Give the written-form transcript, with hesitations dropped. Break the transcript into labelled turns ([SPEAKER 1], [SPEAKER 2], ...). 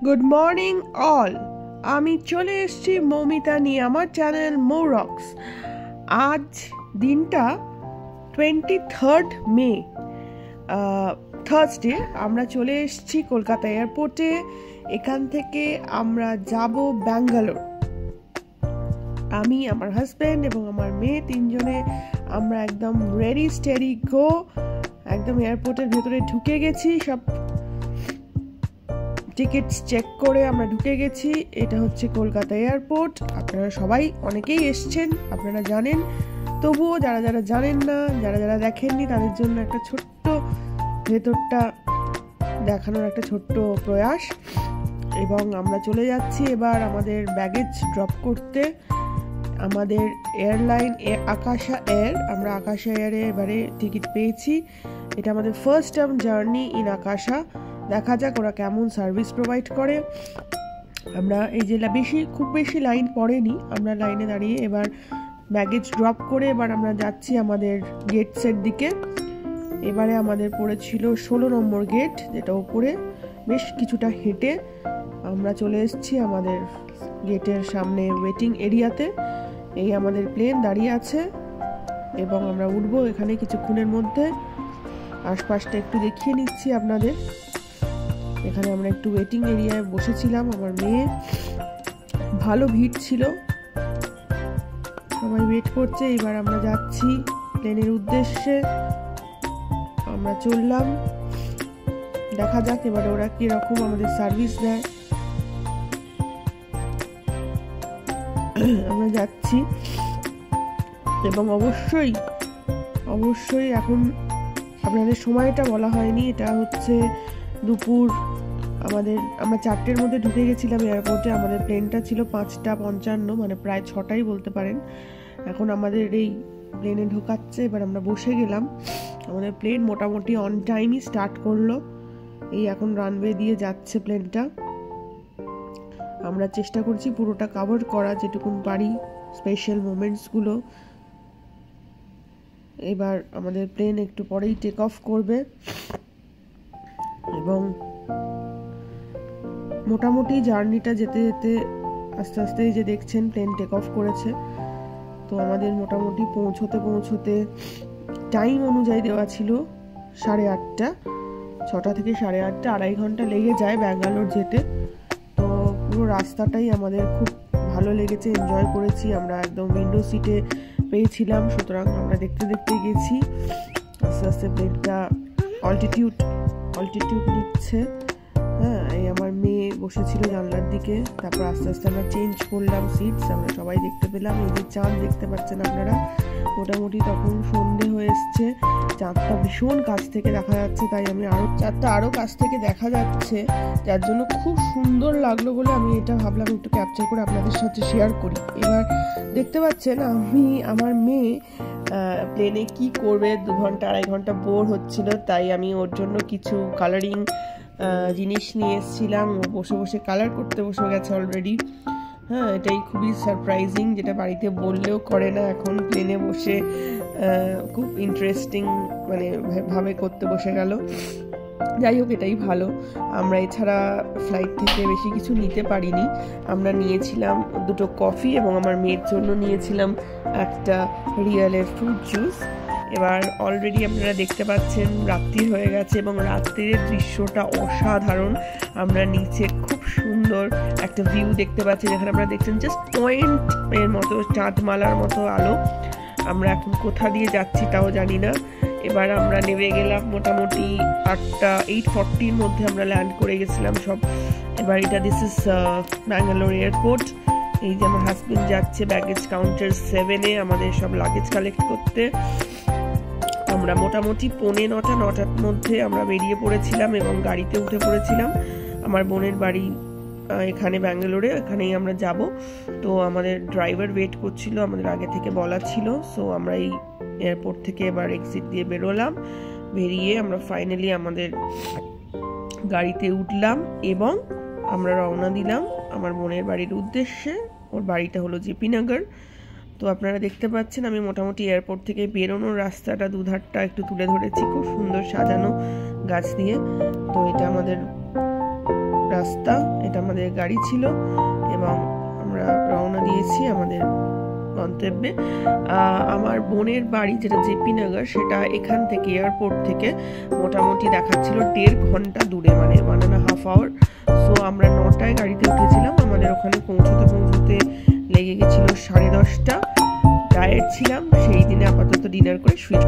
[SPEAKER 1] Good morning all. আমি চলে এসেছি মৌমিতা নিয়ে আমার চ্যানেল মৌরক্স। আজ দিনটা 23 মে, থার্সডে। আমরা চলে এসেছি কলকাতা এয়ারপোর্টে। এখান থেকে আমরা যাব ব্যাঙ্গালোর। আমি, আমার হাজব্যান্ড এবং আমার মেয়ে তিনজনে আমরা একদম রেডি স্টেডি গো। একদম এয়ারপোর্টের ভেতরে ঢুকে গেছি, সব টিকিটস চেক করে আমরা ঢুকে গেছি। এটা হচ্ছে কলকাতা এয়ারপোর্ট। আপনারা সবাই অনেকেই এসছেন, আপনারা জানেন। তবুও যারা যারা জানেন না, যারা যারা দেখেননি, তাদের জন্য একটা ছোট্ট ভেতরটা দেখানোর একটা ছোট্ট প্রয়াস। এবং আমরা চলে যাচ্ছি এবার আমাদের ব্যাগেজ ড্রপ করতে। আমাদের এয়ারলাইন আকাশা এয়ার, আমরা আকাশা এয়ারে এবারে টিকিট পেয়েছি। এটা আমাদের ফার্স্ট টাইম জার্নি ইন আকাশা। দেখা যাক ওরা কেমন সার্ভিস প্রোভাইড করে। আমরা এই যে খুব বেশি লাইন পড়েনি, আমরা লাইনে দাঁড়িয়ে এবার ব্যাগেজ ড্রপ করে এবার আমরা যাচ্ছি আমাদের গেটসের দিকে। এবারে আমাদের পড়েছিল 16 নম্বর গেট, যেটা উপরে বেশ কিছুটা হেঁটে আমরা চলে এসেছি আমাদের গেটের সামনে ওয়েটিং এরিয়াতে। এই আমাদের প্লেন দাঁড়িয়ে আছে এবং আমরা উঠবো এখানে কিছুক্ষণের মধ্যে। আশপাশটা একটু দেখিয়ে নিচ্ছি আপনাদের। এখানে আমরা একটু ওয়েটিং এরিয়ায় বসেছিলাম, আমার মেয়ে। ভালো ভিড় ছিল, সবাই ওয়েট করছে। এবার আমরা যাচ্ছি প্লেনের উদ্দেশ্যে। আমরা চললাম, দেখা যাক এবার ওরা কিরকম আমাদের সার্ভিস দেয়। আমরা যাচ্ছি এবং অবশ্যই এখন আপনাদের সময়টা বলা হয়নি। এটা হচ্ছে দুপুর, আমরা 4টের মধ্যে ঢুকে গেছিলাম এয়ারপোর্টে। আমাদের প্লেনটা ছিল 5:55, মানে প্রায় 6টাই বলতে পারেন। এখন আমাদের এই প্লেনে ঢোকাচ্ছে, এবার আমরা বসে গেলাম। আমাদের প্লেন মোটামুটি অন টাইমই স্টার্ট করলো। এই এখন রানওয়ে দিয়ে যাচ্ছে প্লেনটা। আমরা চেষ্টা করছি পুরোটা কভার করা যেটুকুন পারি, স্পেশাল মোমেন্টসগুলো। এবার আমাদের প্লেন একটু পরেই টেক অফ করবে এবং মোটামুটি জার্নিটা যেতে যেতে আস্তে আস্তে যে দেখছেন প্লেন টেক অফ করেছে। তো আমাদের মোটামুটি পৌঁছতে টাইম অনুযায়ী দেওয়া ছিল 8:30। 6টা থেকে 8:30, 2.5 ঘন্টা লেগে যায় ব্যাঙ্গালোর যেতে। তো পুরো রাস্তাটাই আমাদের খুব ভালো লেগেছে, এনজয় করেছি। আমরা একদম উইন্ডো সিটে পেয়েছিলাম, সুতরাং আমরা দেখতে দেখতে গেছি। আস্তে আস্তে প্লেনটা অল্টিটিউড নিচ্ছে। হ্যাঁ, এই আমার মেয়ে বসেছিল জানলার দিকে। তারপর আস্তে আস্তে আমরা চেঞ্জ করলাম সিটস, আমরা সবাই দেখতে পেলাম। এই যে চাঁদ দেখতে পাচ্ছেন আপনারা, মোটামুটি তখন সন্ধে হয়ে এসছে। চাঁদটা ভীষণ কাছ থেকে দেখা যাচ্ছে, তাই আমি চাঁদটা আরো কাছ থেকে দেখা যাচ্ছে, যার জন্য খুব সুন্দর লাগলো বলে আমি এটা ভাবলাম একটু ক্যাপচার করে আপনাদের সাথে শেয়ার করি। এবার দেখতে পাচ্ছেন আমার মেয়ে প্লেনে কি করবে, 2 ঘন্টা 2.5 ঘন্টা বোর হচ্ছিল, তাই আমি ওর জন্য কিছু কালারিং জিনিস নিয়ে এসেছিলাম। ও বসে বসে কালার করতে বসে গেছে অলরেডি। হ্যাঁ, এটাই খুবই সারপ্রাইজিং, যেটা বাড়িতে বললেও করে না। এখন প্লেনে বসে খুব ইন্টারেস্টিং ভাবে করতে বসে গেল। যাই হোক, এটাই ভালো। আমরা এছাড়া ফ্লাইট থেকে বেশি কিছু নিতে পারিনি। আমরা নিয়েছিলাম 2টো কফি এবং আমার মেয়ের জন্য নিয়েছিলাম একটা রিয়েলের ফ্রুট জুস। এবার অলরেডি আপনারা দেখতে পাচ্ছেন রাত্রি হয়ে গেছে এবং রাত্রির দৃশ্যটা অসাধারণ। আমরা নিচে খুব সুন্দর একটা ভিউ দেখতে পাচ্ছি, যেখানে আপনারা দেখছেন জাস্ট পয়েন্ট এর মতো, চাঁদমালার মতো আলো। আমরা এখন কোথা দিয়ে যাচ্ছি তাও জানি না। এবার আমরা নেমে গেলাম মোটামুটি 8:40-র মধ্যে আমরা ল্যান্ড করে গেছিলাম সব। এবার দিস ইজ ব্যাঙ্গালোর এয়ারপোর্ট। এই যে আমার হাজবেন্ড যাচ্ছে ব্যাগেজ কাউন্টার 7-এ আমাদের সব লাগেজ কালেক্ট করতে। আমরা মোটামুটি 9:45-9টার মধ্যে আমরা বেরিয়ে পড়েছিলাম এবং গাড়িতে উঠে পড়েছিলাম। আমার বোনের বাড়ি এখানে ব্যাঙ্গালোরে, এখানেই আমরা যাব। তো আমাদের ড্রাইভার ওয়েট করছিল, আমাদের আগে থেকে বলা ছিল। সো আমরা এই এয়ারপোর্ট থেকে এবার এক্সিট দিয়ে বেরোলাম। বেরিয়ে আমরা ফাইনালি আমাদের গাড়িতে উঠলাম এবং আমরা রওনা দিলাম আমার বোনের বাড়ির উদ্দেশ্যে। ওর বাড়িটা হলো জেপি নগর। তো আপনারা দেখতে পাচ্ছেন আমি মোটামুটি এয়ারপোর্ট থেকে বেরোনোর রাস্তাটা দুধারটা একটু তুলে ধরেছি, খুব সুন্দর সাজানো গাছ দিয়ে। তো এটা আমাদের রাস্তা, এটা আমাদের গাড়ি ছিল এবং আমরা রওনা দিয়েছি আমাদের গন্তব্যে। আমার বোনের বাড়ি যেটা জেপি নগর, সেটা এখান থেকে এয়ারপোর্ট থেকে মোটামুটি দেখাচ্ছিল 1.5 ঘন্টা দূরে, মানে 1.5 hour। সো আমরা 9টায় গাড়িতে উঠেছিলাম, আমাদের ওখানে পৌঁছতে লেগে গেছিল 10:30। টায়ার্ড ছিলাম, সেই দিনে আপাতত ডিনার করে শুয়ে